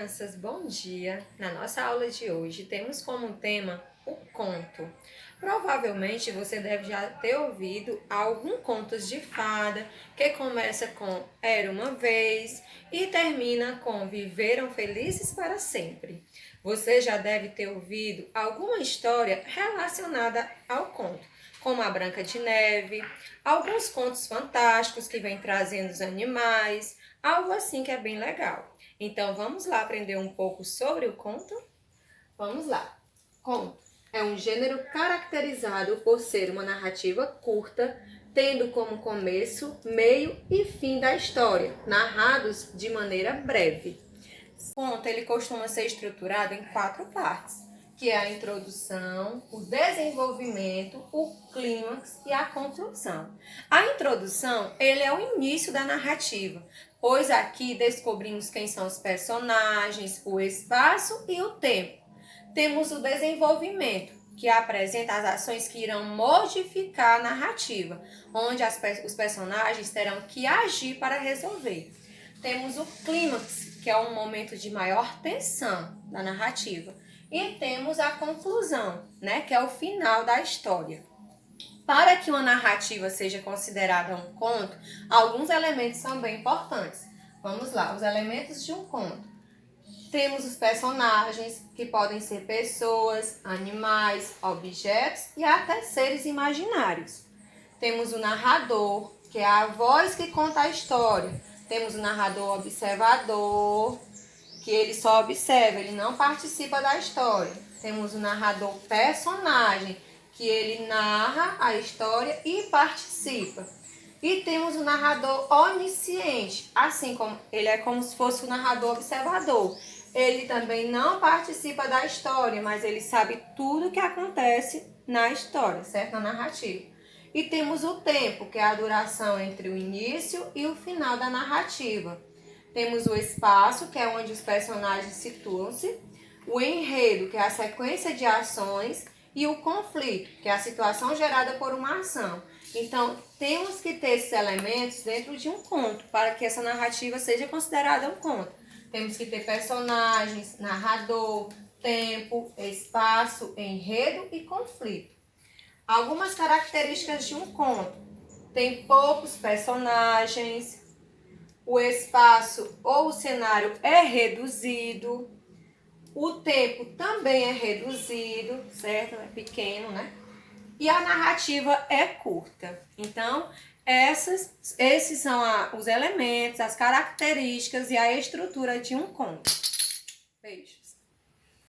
crianças, bom dia! Na nossa aula de hoje temos como tema o conto. Provavelmente você deve já ter ouvido algum contos de fada que começa com Era uma vez e termina com Viveram felizes para sempre. Você já deve ter ouvido alguma história relacionada ao conto, como a Branca de Neve, alguns contos fantásticos que vêm trazendo os animais, algo assim que é bem legal. Então vamos lá aprender um pouco sobre o conto? Vamos lá. Conto é um gênero caracterizado por ser uma narrativa curta, tendo como começo, meio e fim da história, narrados de maneira breve. O conto ele costuma ser estruturado em 4 partes, que é a introdução, o desenvolvimento, o clímax e a conclusão. A introdução ele é o início da narrativa, pois aqui descobrimos quem são os personagens, o espaço e o tempo. Temos o desenvolvimento, que apresenta as ações que irão modificar a narrativa, onde os personagens terão que agir para resolver. Temos o clímax, que é um momento de maior tensão da narrativa. E temos a conclusão, que é o final da história. Para que uma narrativa seja considerada um conto, alguns elementos são bem importantes. Vamos lá, os elementos de um conto. Temos os personagens, que podem ser pessoas, animais, objetos e até seres imaginários. Temos o narrador, que é a voz que conta a história. Temos o narrador observador, que ele só observa, ele não participa da história. Temos o narrador personagem, que ele narra a história e participa. E temos o narrador onisciente, assim como ele é como se fosse o narrador observador. Ele também não participa da história, mas ele sabe tudo o que acontece na história, certo? Na narrativa. E temos o tempo, que é a duração entre o início e o final da narrativa. Temos o espaço, que é onde os personagens situam-se. O enredo, que é a sequência de ações. E o conflito, que é a situação gerada por uma ação. Então, temos que ter esses elementos dentro de um conto, para que essa narrativa seja considerada um conto. Temos que ter personagens, narrador, tempo, espaço, enredo e conflito. Algumas características de um conto. Tem poucos personagens, o espaço ou o cenário é reduzido, o tempo também é reduzido, certo? É pequeno, E a narrativa é curta. Então, esses são os elementos, as características e a estrutura de um conto. Beijo.